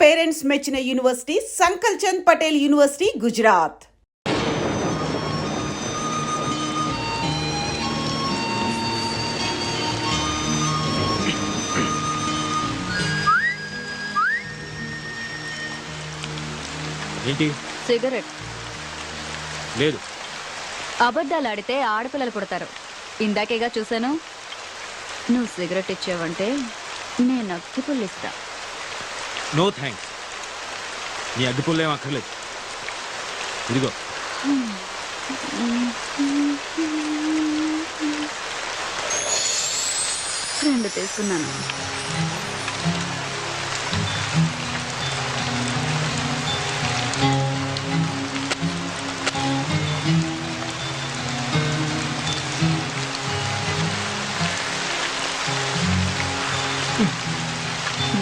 Parents మెచ్చిన university సంకల్ Chand Patel university Gujarat. ఏంటి? Cigarette లేదు. అబద్ధాలు ఆడితే ఆడపిల్లలు పుడతారు. ఇందాకేగా చూశాను. నువ్వు సిగరెట్ ఇచ్చావంటే నేను అగ్గిపుల్లు ఇస్తా. No thanks. నీ అగ్గిపుల్లు ఏం అక్కర్లేదు. ఇదిగో. రెండు తీసుకున్నాను.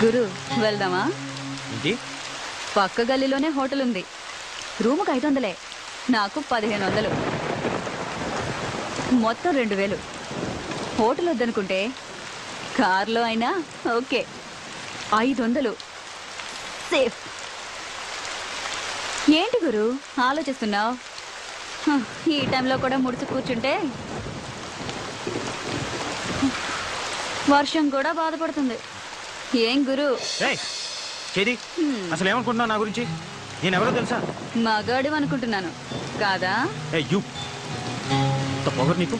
గురు, వెళ్దామా? ఏంటి? పక్క గల్లీలోనే హోటల్ ఉంది. రూముకు 500, నాకు 1500, మొత్తం 2000. హోటల్ వద్దనుకుంటే కార్లో అయినా ఓకే. 500 సేఫ్. ఏంటి గురు ఆలోచిస్తున్నావు? ఈ టైంలో కూడా ముడిచి కూర్చుంటే వర్షం కూడా బాధపడుతుంది. ఏం గురు? అసలు ఏమనుకుంటున్నావు నా గురించి? నేను ఎవరో తెలుసా? మగాడు అనుకుంటున్నాను కాదా? పొగరు నీకు.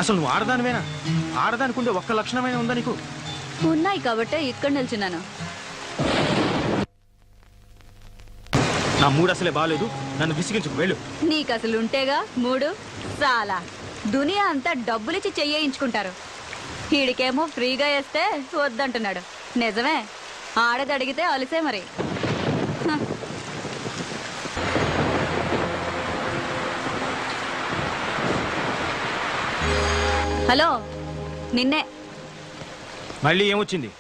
అసలు నువ్వు ఆడదానివేనా? ఆడదానికుండే ఒక్క లక్షణమైన ఉందా నీకు? ఉన్నాయి కాబట్టే ఇక్కడ నిల్చున్నాను. నా మూడు అసలే బాగాలేదు. నన్ను విసిగించుకు వెళ్ళు. నీకు అసలు ఉంటేగా మూడు. చాలా దునియా అంతా డబ్బులిచ్చి చెయ్యించుకుంటారు. వీడికేమో ఫ్రీగా వేస్తే వద్దంటున్నాడు. నిజమే, ఆడది అడిగితే అలిసే మరి. హలో, నిన్నే. మళ్ళీ ఏమొచ్చింది?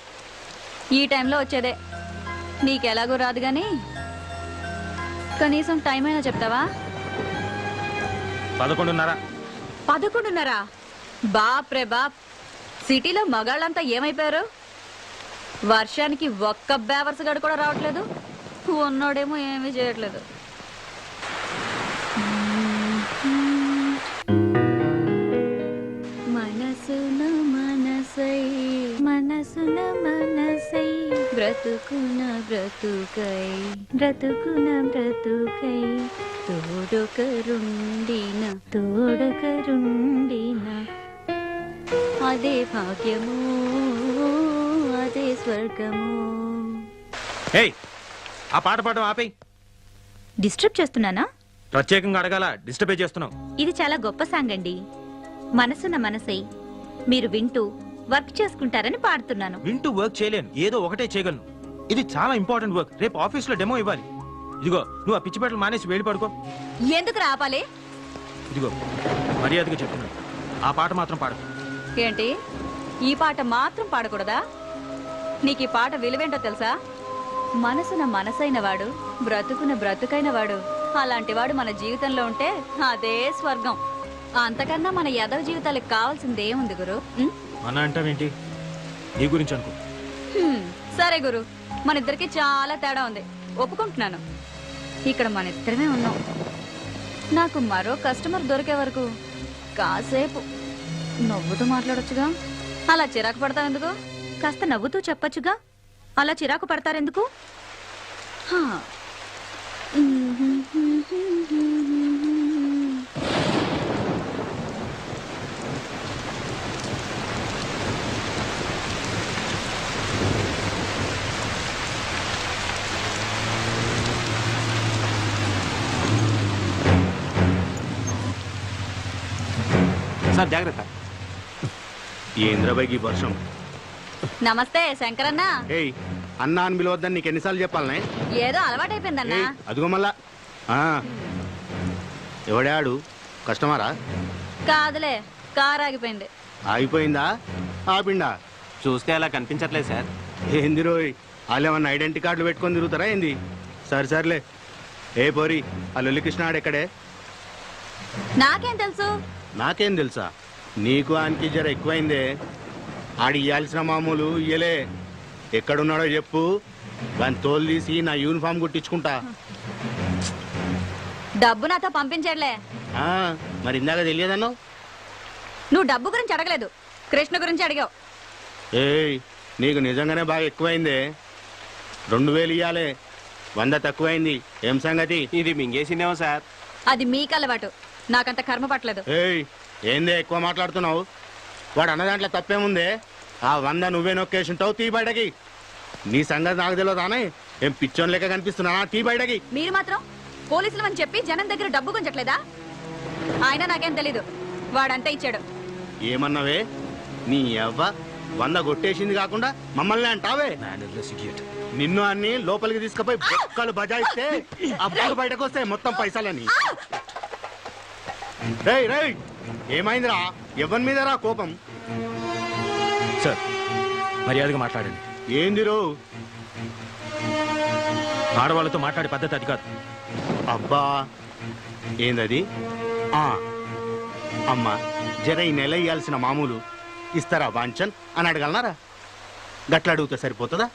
ఈ టైంలో వచ్చేదే. నీకెలాగో రాదు గాని కనీసం టైం అయినా చెప్తావా? 11:30. 11:30? బాప్ రే బాప్. సిటీలో మగాళ్ళంతా ఏమైపోయారు? వర్షానికి ఒక్క బేవర్స్ గడు కూడా రావట్లేదు. ఉన్నోడేమో ఏమీ చేయట్లేదు. మనసున మనసై మనసున మనసై బ్రతుకున బ్రతుకై బ్రతుకున బ్రతుకై తోడొకరుండిన తోడొకరుండిన అదే భాగ్యము అదే స్వర్గము. ఆ పాట పాడడం ఆపేయ్. డిస్టర్బ్ చేస్తున్నానా? ప్రత్యేకంగా అడగాల? డిస్టర్బే చేస్తున్నావు. ఇది చాలా గొప్ప సాంగ్ అండి. మనసున్న మనసై మీరు వింటూ వర్క్ చేసుకుంటారని పాడుతున్నాను. వింటూ వర్క్ చేయలేను, ఏదో ఒకటే చేయగలను. ఇది చాలా ఇంపార్టెంట్ వర్క్. రేపు ఆఫీస్ లో డెమో ఇవ్వాలి. ఇదిగో, నువ్వు ఆ పిచ్చిపేటలు మానేసి వేడి పడుకో. ఎందుకు రాపాలి? ఇదిగో, మర్యాదగా చెప్తున్నాను, ఆ పాట మాత్రం పాడకు. ఏంటి, ఈ పాట మాత్రం పాడకూడదా? నీకు ఈ పాట విలువేంటో తెలుసా? మనసున మనసైన వాడు బ్రతుకున బ్రతుకైన వాడు, అలాంటి వాడు మన జీవితంలో ఉంటే అదే స్వర్గం. అంతకన్నా మన యదవ జీవితాలకు కావాల్సిందే ఉంది గురు. మన అంటావేంటి? నీ గురించి అనుకో. సరే గురు, మన ఇద్దరికి చాలా తేడా ఉంది, ఒప్పుకుంటున్నాను. ఇక్కడ మన ఇద్దరమే ఉన్నాం. నాకు మరో కస్టమర్ దొరికే వరకు కాసేపు నవ్వుతూ మాట్లాడొచ్చుగా. అలా చిరాకు పడతావెందుకు? కాస్త నవ్వుతూ చెప్పొచ్చుగా. అలా చిరాకు పడతారెందుకు? సార్ జాగ్రత్త. ఏంద్రబాయికి వర్షం. నమస్తే శంకరన్న. ఏయ్, అన్నా అని పిలవద్దని నీకు ఎన్నిసార్లు చెప్పాలనే? ఏదో అలవాటైపోయిందన్నా. అదిగో మళ్ళా. ఎవడాడు? కస్టమరా? కాదులే, కారు ఆగిపోయింది. ఆగిపోయిందా? ఆపిండా? చూస్తే అలా కనిపించట్లేదు సార్. ఏంది రోయ్, వాళ్ళు ఏమన్నా ఐడెంటిటీ కార్డులు పెట్టుకొని తిరుగుతారా ఏంది? సర్లే. ఏ పోరి, ఆ లొల్లికృష్ణ ఆడెక్కడే? నాకేం తెలుసు? నాకేం తెలుసా? నీకు ఆయనకి జర ఎక్కువైందే. ఆడి ఇయ్యాల్సిన మామూలు ఇయ్యలే. ఎక్కడున్నాడో చెప్పు, దాని తోలు తీసి నా యూనిఫామ్ కుట్టించుకుంటా. డబ్బు నాతో పంపించాడులే. ఆ, మరి ఇందాక తెలియదన్నో. నువ్వు డబ్బు గురించి అడగలేదు, కృష్ణ గురించి అడిగావు. ఏయ్, నీకు నిజంగానే బాగా ఎక్కువైందే. 2000 ఇయ్యాలే, 100 తక్కువైంది. ఏం సంగతి? ఇది మింగేసిందేమో సార్. అది మీకు అలవాటు, నాకంత కర్మ పట్టలేదు. ఏయ్, ఏందే ఎక్కువ మాట్లాడుతున్నావు? వాడు అన్న దాంట్లో తప్పేముందే? ఆ 100 నువ్వే నొక్కేసింటావు. తీ బయటకి. నీ సంగతి నాకు తెలియదానే? ఏం పిచ్చోన్ లెక్క కనిపిస్తున్నానా? తీ బయటకి. మీరు మాత్రం పోలీసులు అని చెప్పి జనం దగ్గర డబ్బు గుంజట్లేదా? ఆయన నాకేం తెలీదు, వాడంతా ఇచ్చాడు. ఏమన్నావే? నీ అవ్వ 100 కొట్టేసింది కాకుండా మమ్మల్ని అంటావే? నిన్ను అన్ని లోపలికి తీసుకుపోయి బొక్కలు బజాయిస్తే అప్పుడు బయటకు వస్తాయి మొత్తం పైసలని. రేయ్ రేయ్, ఏమైందిరా? ఎవరి మీద రా కోపం? సార్, మర్యాదగా మాట్లాడండి. ఏందిరో? ఆడవాళ్ళతో మాట్లాడే పద్ధతి అది కాదు. అబ్బా, ఏందది? ఆ, అమ్మా, జర ఈ నెల ఇయ్యాల్సిన మామూలు ఇస్తారా వాంచన్ అని అడగలనారా? గట్ల అడిగితే సరిపోతుందా?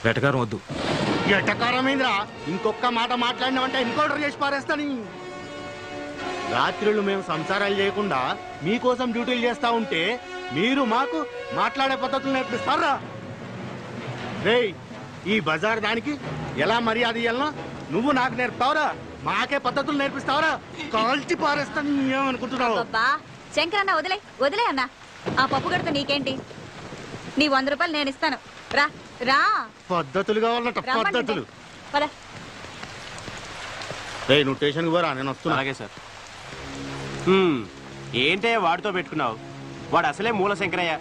వెటకారం వద్దు. ఎటకారమైందిరా? ఇంకొక మాట మాట్లాడినామంటే ఎన్కౌంటర్ చేసి పారేస్తాని. రాత్రులు మేము సంసారాలు చేయకుండా మీకోసం డ్యూటీలు చేస్తా ఉంటే మీరు మాకు మాట్లాడే పద్ధతులు నేర్పిస్తారా? రేయ్, ఈ బజార్ దానికి ఎలా మర్యాద ఇయ్యాలనో నువ్వు నాకు నేర్పుతావురా? మాకే పద్ధతులు నేర్పిస్తావురా? కాల్చి పారేస్తాను. ఏమనుకుంటున్నావు? అబ్బా శంకరన్న, వదిలే వదిలే అన్న. ఆ పప్పు గడత నీకేంటి? నీ 100 రూపాయలు నేను ఇస్తాను. రా రా. పద్ధతులు కావాలన్నట, పద్ధతులు. పద. రేయ్, నువ్వు స్టేషన్కి పోరా, నేను వస్తున్నా. అలాగే సార్. ఏంటే వాడితో పెట్టుకున్నావు? వాడు అసలే మూల శంకరయ్య.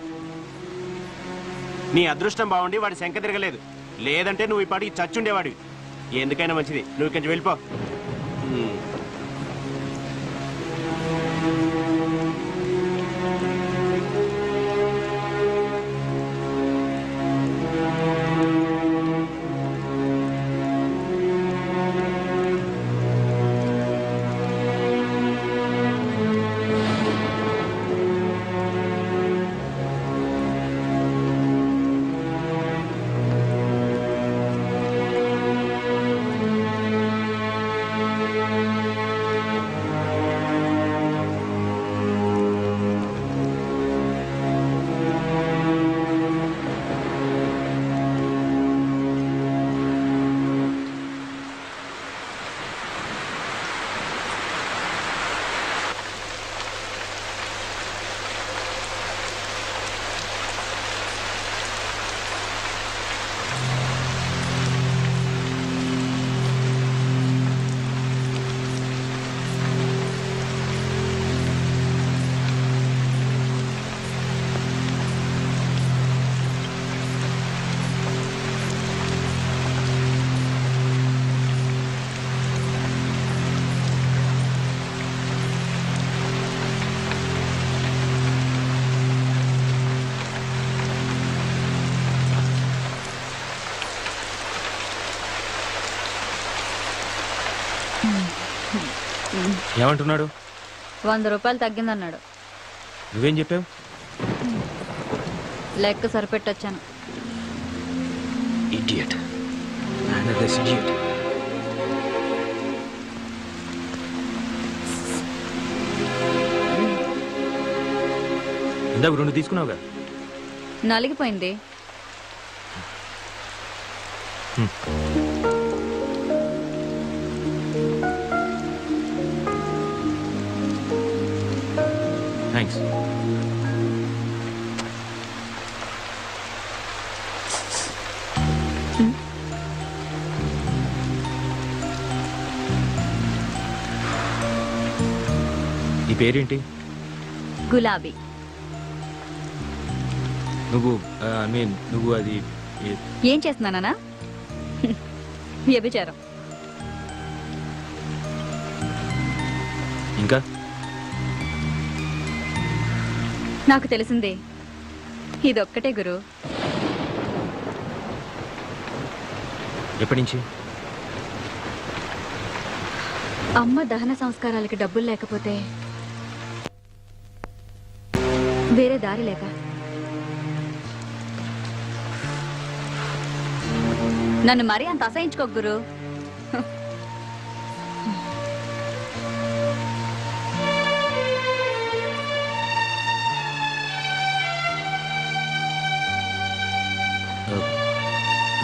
నీ అదృష్టం బాగుండి వాడి శంక తిరగలేదు, లేదంటే నువ్వు ఇప్పటికి చచ్చుండేవాడివి. ఎందుకైనా మంచిది, నువ్వు ఇక్కడి నుంచి వెళ్ళిపో. ఏమంటున్నాడు? 100 రూపాయలు తగ్గిందన్నాడు. నువ్వేం చెప్పావు? లెక్క సరిపెట్టొచ్చాను. ఇడియట్. Mannerless idiot. ఇందాక 2 తీసుకున్నావుగా. నలిగిపోయింది. థ్యాంక్స్. నీ పేరేంటి? గులాబీ. నువ్వు అది ఏం చేస్తున్నానా? వ్యభిచారం. ఇంకా నాకు తెలిసిందే ఇదొక్కటే గురు. ఎప్పటి నుంచి? అమ్మ దహన సంస్కారాలకి డబ్బులు లేకపోతే వేరే దారి లేక నన్ను మరీ అంత అసహించుకోకు గురు.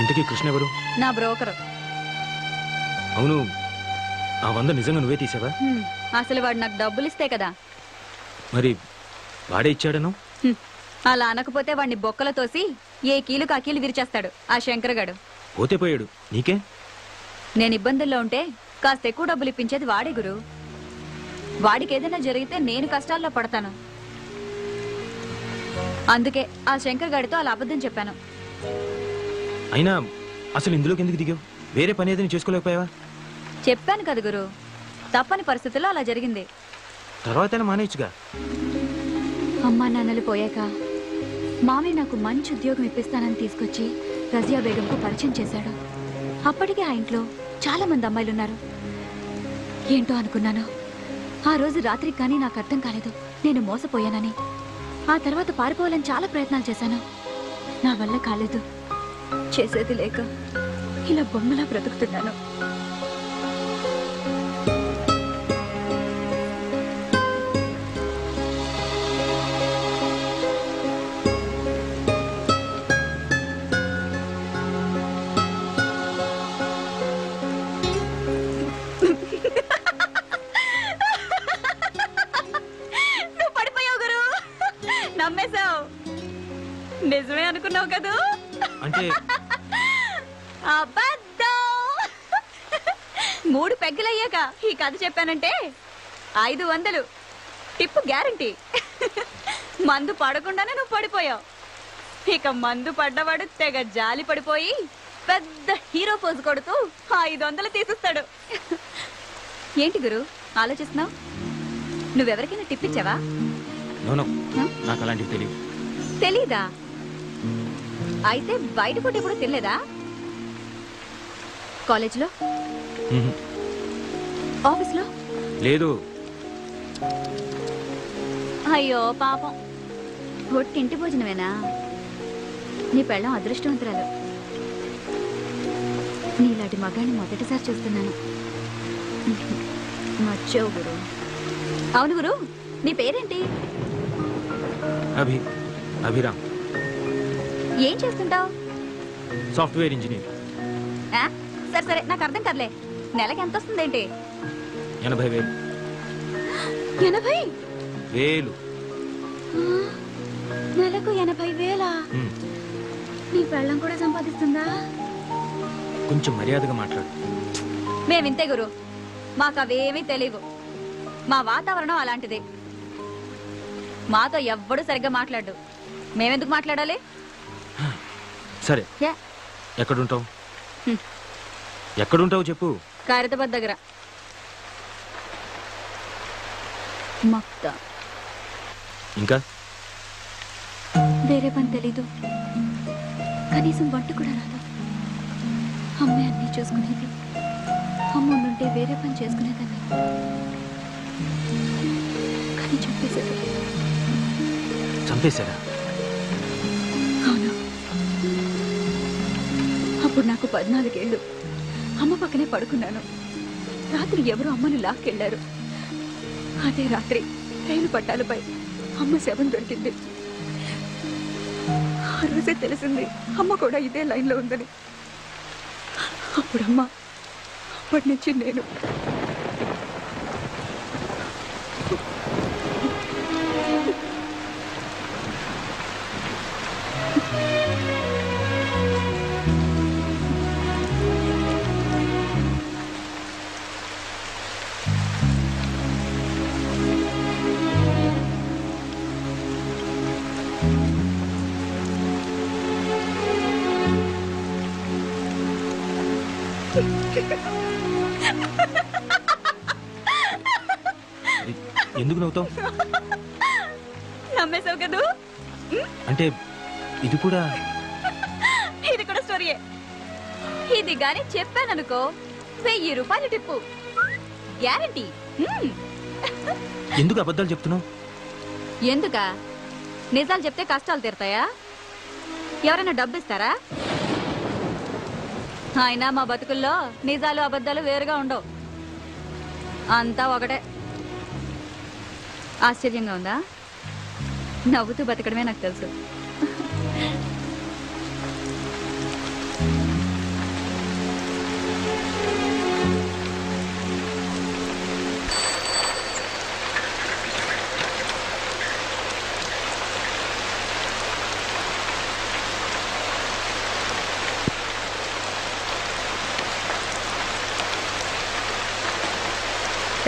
ఇంతకీ కృష్ణ ఎవరు? నా బ్రోకరు. అవును, ఆ 100 నిజంగా నువ్వే తీసావా? అసలు వాడు నాకు డబ్బులు ఇస్తే కదా. మరి వాడే ఇచ్చాడను? అలా అనకపోతే వాడిని బొక్కల తోసి ఏ కీలు కాకీలు విరిచేస్తాడు ఆ శంకరగాడు. పోతే పోయాడు, నీకే? నేను ఇబ్బందుల్లో ఉంటే కాస్త ఎక్కువ డబ్బులు ఇప్పించేది వాడే గురు. వాడికి ఏదైనా జరిగితే నేను కష్టాల్లో పడతాను. అందుకే ఆ శంకర్ గాడితో అలా అబద్ధం చెప్పాను. అయినా అసలు ఇందులోకి ఎందుకు దిగావు? వేరే పని ఏదైనా చేసుకోలేకపోయావా? చెప్పాను కదా గురు, తప్పని పరిస్థితుల్లో అలా జరిగింది. తర్వాత మానేయచ్చుగా. అమ్మా నాన్నలు పోయాక మామయ్య నాకు మంచి ఉద్యోగం ఇప్పిస్తానని తీసుకొచ్చి రజియా బేగంకు పరిచయం చేశాడు. అప్పటికే ఆ ఇంట్లో చాలా మంది అమ్మాయిలున్నారు. ఏంటో అనుకున్నాను. ఆ రోజు రాత్రికి కానీ నాకు అర్థం కాలేదు నేను మోసపోయానని. ఆ తర్వాత పారిపోవాలని చాలా ప్రయత్నాలు చేశాను. నా వల్ల కాలేదు. చేసేది లేక ఇలా బొమ్మలా బ్రతుకుతున్నాను. నువ్వు పడిపోయావు గురు, నమ్మేశావు. నిజమే అనుకున్నావు కదూ? అంటే అబద్ధం. 3 పెగ్గులయ్యాక ఈ కథ చెప్పానంటే 500 టిప్పు గ్యారంటీ. మందు పడకుండానే నువ్వు పడిపోయావు. ఇక మందు పడ్డవాడు తెగ జాలి పడిపోయి పెద్ద హీరో పోజు కొడుతూ 500 తీసిస్తాడు. ఏంటి గురు ఆలోచిస్తున్నావు? నువ్వెవరికైనా టిప్ ఇచ్చావా? నోనో, నాకు అలాంటివి తెలియదు. తెలీదా? అయితే బయట పూట ఎప్పుడు తినలేదా? కాలేజ్లో, ఆఫీస్లో? లేదు. అయ్యో పాపం, ఒట్టింటి భోజనమేనా? నీ పెళ్ళం అదృష్టవంతురాలు. నీలాంటి మగాన్ని మొదటిసారి చూస్తున్నాను. నచ్చావు గురు. అవును గురు, నీ పేరేంటి? అభిరామ్. ఏం చేస్తుంటావు? Software engineer. సరే సరే, నాకు అర్థం కదలే. నెలకి ఎంత వస్తుందేంటి? 80,000. 80,000? నెలకు 80,000? నీ పెళ్ళం కూడా సంపాదిస్తుందా? కొంచెం మర్యాదగా మాట్లాడు. మేమింతే గురు, మాకు అవేమీ తెలియవు. మా వాతావరణం అలాంటిది. మాతో ఎవ్వడు సరిగ్గా మాట్లాడు. మేమెందుకు మాట్లాడాలి? సరే, ఎక్కడుంటావు? ఎక్కడుంటావు చెప్పు. ఖైరతాబాద్ దగ్గర. మక్తా. ఇంకా వేరే పని తెలీదు, కనీసం వంట కూడా రాదు. అమ్మే అన్నీ చూసుకునేది. అమ్మ ఉండుంటే వేరే పని చేసుకునేదాన్ని. కానీ చంపేశారా? అవును. అప్పుడు నాకు 14 ఏళ్ళు. అమ్మ పక్కనే పడుకున్నాను. రాత్రి ఎవరో అమ్మను లాక్కెళ్లారు. అదే రాత్రి రైలు పట్టాలపై అమ్మ శవం దొరికింది. ఆ రోజే తెలిసింది అమ్మ కూడా ఇదే లైన్లో ఉందని. అప్పుడమ్మ, అప్పటి నుంచి నేను. ఎందుకు నవ్వుతావు? నమ్మేశావు కదూ? అంటే ఇది కూడా స్టోరీయే. ఇది గాని చెప్పాననుకో 1000 రూపాయలు టిప్పు గ్యారంటీ. ఎందుకు అబద్ధాలు చెప్తున్నావు? ఎందుకా? నిజాలు చెప్తే కష్టాలు తీరుతాయా? ఎవరైనా డబ్బు ఇస్తారా? అయినా మా బతుకుల్లో నిజాలు అబద్ధాలు వేరుగా ఉండవు, అంతా ఒకటే. ఆశ్చర్యంగా ఉందా? నవ్వుతూ బతకడమే నాకు తెలుసు.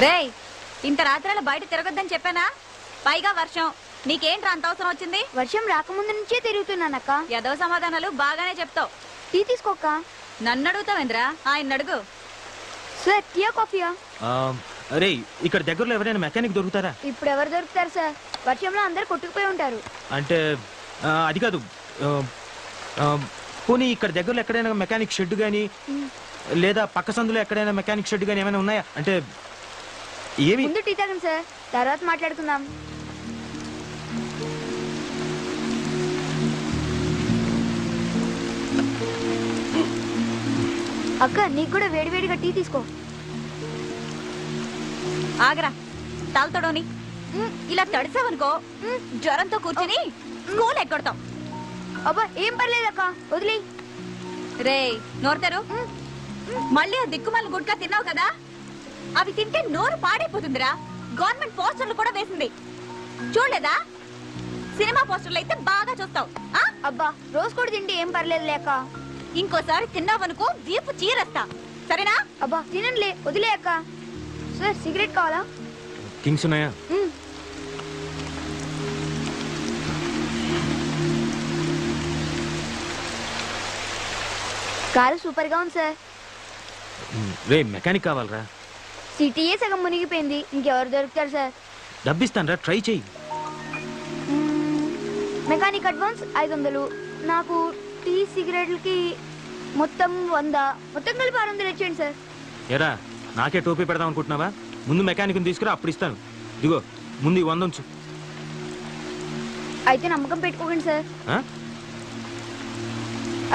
రేయ్, ఇంత రాత్రిలో బయట తిరగొద్దని చెప్పానా? పైగా వర్షం. నీకేంట్రా అంత అవసరం వచ్చింది? వర్షం రాకముందు నుంచే తిరుగుతున్నానక్క. ఏదో సమాధానాలు బాగానే చెప్తావు. టీ తీసుకోక్క. నన్ను అడుగుతావేంద్రా? ఆయన అడుగు. సార్ టీయా కాఫీయా? అరే, ఇక్కడ దగ్గరలో ఎవరైనా మెకానిక్ దొరుకుతారా? ఇప్పుడు ఎవరు దొరుకుతారు సార్? వర్షంలో అందరు కొట్టుకుపోయి ఉంటారు. అంటే అది కాదు. పోనీ ఇక్కడ దగ్గరలో ఎక్కడైనా మెకానిక్ షెడ్ గానీ లేదా పక్క సందులో ఎక్కడైనా మెకానిక్ షెడ్ గానీ ఏమైనా ఉన్నాయా? అంటే ఏమి? ముందు టీ తాగండి సార్, తర్వాత మాట్లాడుకుందాం. అక్క, నీకు కూడా వేడివేడిగా టీ తీసుకో. ఆగరా, తాల్తోడోని ఇలా తడిసావనుకో జ్వరంతో కూర్చుని స్కూల్ ఎక్కడతాం. అబ్బా ఏం పర్లేదక్క, వదిలే. రే నోరుతారు. మళ్ళీ ఆ దిక్కుమాల గుడ్కా తిన్నావు కదా, అవి తింటే నోరు పాడైపోతుందిరా. గవర్నమెంట్ పోస్టర్లు కూడా వేసింది, చూడలేదా? సినిమా పోస్టర్లు అయితే బాగా చూస్తావు. అబ్బా రోజు కూడా తింటే ఏం పర్లేదు లేక. ఇంకోసారి తిన్నావనుకో వీపు చీరేస్తా, సరేనా? అబ్బా తినండిలే, వదిలే అక్క. సార్ సిగరెట్ కావాలా? కింగ్స్ ఉన్నాయా? కారు సూపర్ గా ఉంది సార్. రే మెకానిక్ కావాలరా. సిటీఏ సగం మునిగిపోయింది, ఇంకెవరు దొరుకుతారు సార్? డబ్బిస్తానరా, ట్రై చెయ్యి. మెకానిక్ అడ్వాన్స్ 500, నాకు టీ సిగరెట్లకి మొత్తం 100, మొత్తం కలిపి 600 ఇచ్చేయండి సార్. ఎరా, నాకే టోపీ పెడదాం అనుకుంటున్నావా? ముందు మెకానిక్ని తీసుకురా, అప్పుడు ఇస్తాను. ఇదిగో ముందు ఈ 100 ఉంచు. అయితే నమ్మకం పెట్టుకోకండి సార్. ఆ?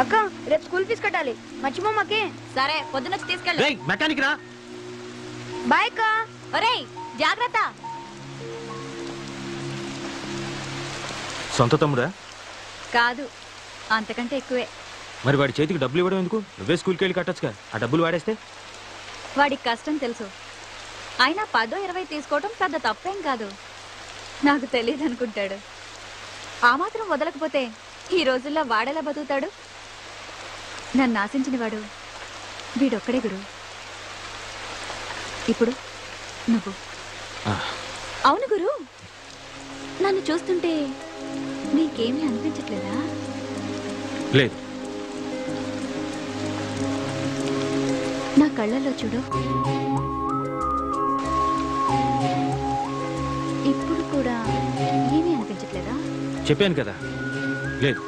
అక్క, రేపు స్కూల్ ఫీజు కట్టాలి, మర్చిపోమాకే. సరే, పొద్దునొచ్చి తీసుకెళ్ళి. రేయ్ మెకానిక్ రా. బాయ్ అక్క. ఒరేయ్ జాగ్రత్త. సొంత తమ్ముడా? కాదు, అంతకంటే ఎక్కువే. మరి వాడి చేతికి డబ్బులు ఇవ్వడం ఎందుకు? నువ్వే స్కూల్కి వెళ్ళి కట్టొచ్చుగా. ఆ డబ్బులు వాడేస్తే వాడికి కష్టం తెలుసు, అయినా 10-20 తీసుకోవటం పెద్ద తప్పేం కాదు. నాకు తెలియదు అనుకుంటాడు. ఆ మాత్రం వదలకపోతే ఈ రోజుల్లో వాడేలా బతుకుతాడు? నన్ను ఆశించిన వాడు వీడొక్కడే గురు. ఇప్పుడు నువ్వు. అవును గురు, నన్ను చూస్తుంటే నీకేమీ అనిపించట్లేదా? లేదు. నా కళ్ళల్లో చూడు, ఇప్పుడు కూడా ఏమీ అనిపించట్లేదా? చెప్పాను కదా, లేదు.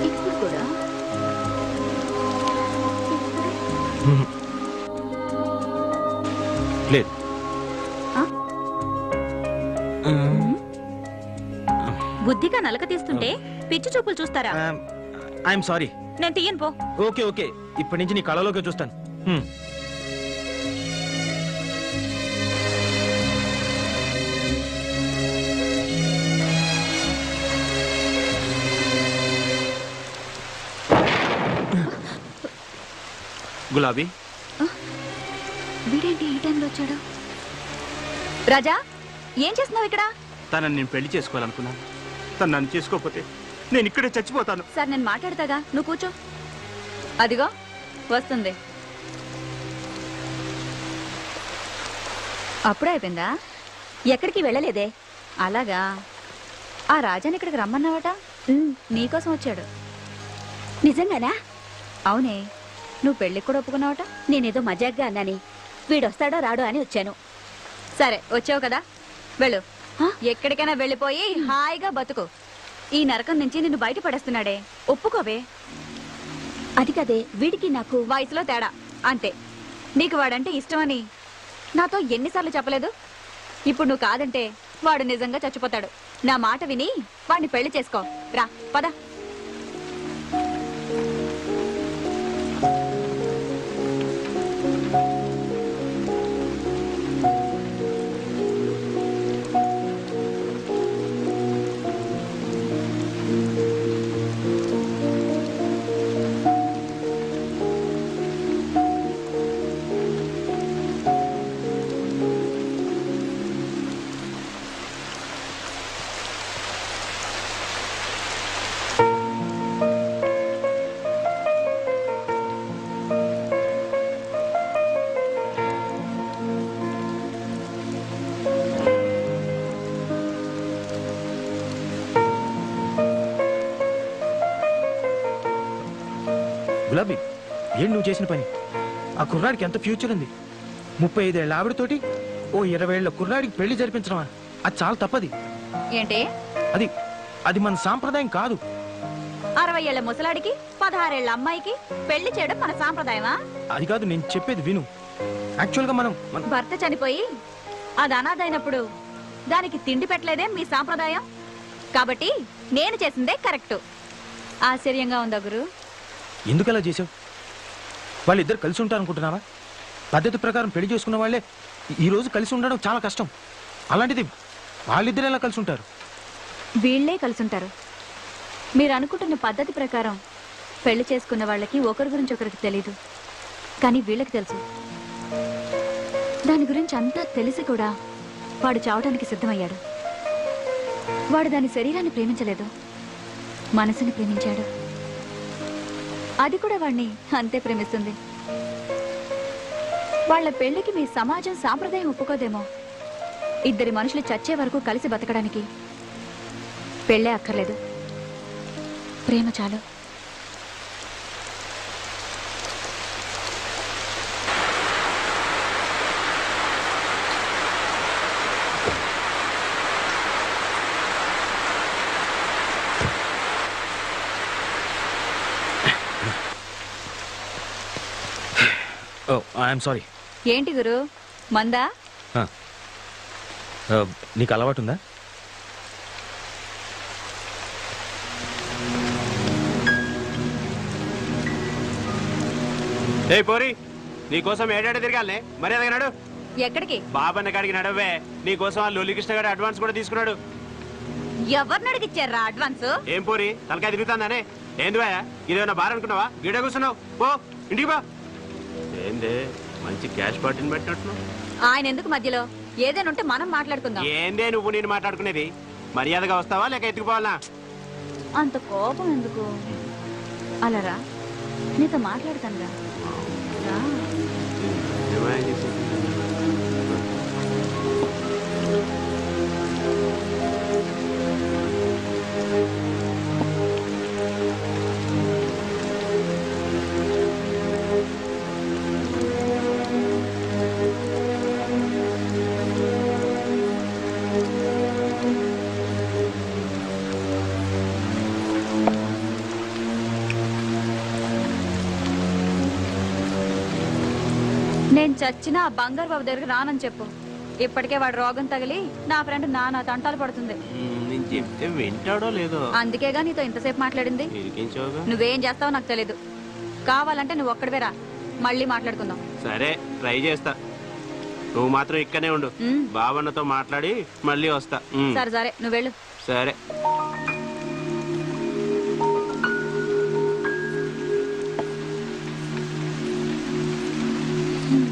ఇప్పుడు కూడా లేదు. బుద్ధిగా నలక తీస్తుంటే పిచ్చి చూపులు చూస్తారా? I'm sorry. నేను తీయను పో. ఓకే ఓకే, ఇప్పటి నుంచి నీ కళలోకి చూస్తాను. గులాబీ, వీడేంటి ఈ టైంలో వచ్చాడు? రాజా, ఏం చేస్తున్నావు ఇక్కడ? తనని నేను పెళ్లి చేసుకోవాలనుకున్నాను. తను నన్ను చేసుకోకపోతే నేను ఇక్కడే చచ్చిపోతాను. సార్ నేను మాట్లాడతాగా, నువ్వు కూర్చో. అదిగో వస్తుంది. అప్పుడే అయిపోయిందా? ఎక్కడికి వెళ్ళలేదే. అలాగా, ఆ రాజాని ఇక్కడికి రమ్మన్నావట? నీకోసం వచ్చాడు. నిజంగానా? అవునే, నువ్వు పెళ్ళికి కూడా ఒప్పుకున్నావట? నేనేదో మజాగ్గా అన్నాని, వీడొస్తాడో రాడో అని వచ్చాను. సరే వచ్చావు కదా, వెళ్ళు. ఎక్కడికైనా వెళ్ళిపోయి హాయిగా బతుకు. ఈ నరకం నుంచి నిన్ను బయట పడేస్తున్నాడే, ఒప్పుకోవే. అది కదే, వీడికి నాకు వయసులో తేడా అంతే. నీకు వాడంటే ఇష్టమని నాతో ఎన్నిసార్లు చెప్పలేదు? ఇప్పుడు నువ్వు కాదంటే వాడు నిజంగా చచ్చిపోతాడు. నా మాట విని వాడిని పెళ్లి చేసుకో. రా పద. గులాబీ ఏం నువ్వు చేసిన పని? ఆ కుర్రాడికి ఎంత ఫ్యూచర్ ఉంది. 35 ఏళ్ళ ఆవిడతోటి ఓ 20 ఏళ్ళ కుర్రాడికి పెళ్లి జరిపించడమా? అది చాలా తప్పది. ఏంటి అది అది మన సాంప్రదాయం కాదు. 60 ఏళ్ల ముసలాడికి 16 ఏళ్ల అమ్మాయికి పెళ్లి చేయడం మన సాంప్రదాయమా? అది కాదు, నేను చెప్పేది విను. యాక్చువల్గా మనం భర్త చనిపోయి అది అనాథైనప్పుడు దానికి తిండి పెట్టలేదే మీ సాంప్రదాయం. కాబట్టి నేను చేసిందే కరెక్ట్. ఆశ్చర్యంగా ఉందా గురు? ఎందుకు అలా చేసావు? వాళ్ళిద్దరు కలిసి ఉంటారు అనుకుంటున్నావా? పద్ధతి ప్రకారం పెళ్లి చేసుకున్న వాళ్ళే ఈ రోజు కలిసి ఉండడం చాలా కష్టం. అలాంటిది వాళ్ళిద్దరు ఎలా కలిసి ఉంటారు? వీళ్లే కలుసుంటారు. మీరు అనుకుంటున్న పద్ధతి ప్రకారం పెళ్లి చేసుకున్న వాళ్ళకి ఒకరి గురించి ఒకరికి తెలీదు, కానీ వీళ్ళకి తెలుసు. దాని గురించి అంతా తెలిసి కూడా వాడు చావడానికి సిద్ధమయ్యాడు. వాడు దాని శరీరాన్ని ప్రేమించలేదు, మనసుని ప్రేమించాడు. అది కూడా వాడిని అంతే ప్రేమిస్తుంది. వాళ్ళ పెళ్లికి మీ సమాజం సాంప్రదాయం ఒప్పుకోదేమో. ఇద్దరి మనుషులు చచ్చే వరకు కలిసి బతకడానికి పెళ్ళే అక్కర్లేదు, ప్రేమ చాలు. ఓ ఐఎమ్ సారీ. ఏంటి గురు, మందా? నీకు అలవాటు ఉందా? ఏ పోరి, నీకోసం ఏడాడే తిరగాలనే మరి అదగినాడు. ఎక్కడికి? బాబన్న కాడికి నడవే. నీకోసం ఆ లొల్లికృష్ణ గారు అడ్వాన్స్ కూడా తీసుకున్నాడు. ఎవరిని అడిగిచ్చారా అడ్వాన్స్? ఏం పోరి, తలకాయ తిరుగుతాందానే? ఏంది భయ, ఇదేమన్నా బార్ అనుకున్నావా? గీడ కూర్చున్నావు, పో ఇంటికి బా. ఏందే మంచి క్యాష్ పార్టీని పెట్టినట్లు. ఆయన ఎందుకు మధ్యలో? ఏదైనా ఉంటే మనం మాట్లాడుకుందాం. ఏందే నువ్వు నేను మాట్లాడుకునేది? మర్యాదగా వస్తావా లేక ఎత్తుకుపోవాలా? అంత కోపం ఎందుకు? అలా రా, నీతో మాట్లాడతాను రా. రా. నేను చచ్చినా ఆ బంగారు బాబు దగ్గరికి రానని చెప్పు. ఇప్పటికే వాడు రోగం తగిలి నా ఫ్రెండ్ నానా తంటాలు పడుతుంది. నేను చెప్తే వింటాడో లేదో, అందుకేగా నీతో ఇంతసేపు మాట్లాడింది. ఇరికించావుగా. నువ్వేం చేస్తావో నాకు తెలీదు. కావాలంటే నువ్వు ఒక్కడివే రా, మళ్ళీ మాట్లాడుకుందాం. సరే ట్రై చేస్తా, నువ్వు మాత్రం ఇక్కడనే ఉండు. ఉమ్. బావన్నతో మాట్లాడి మళ్ళీ వస్తా. సరే సరే, నువ్వు వెళ్ళు. సరే. ఉమ్.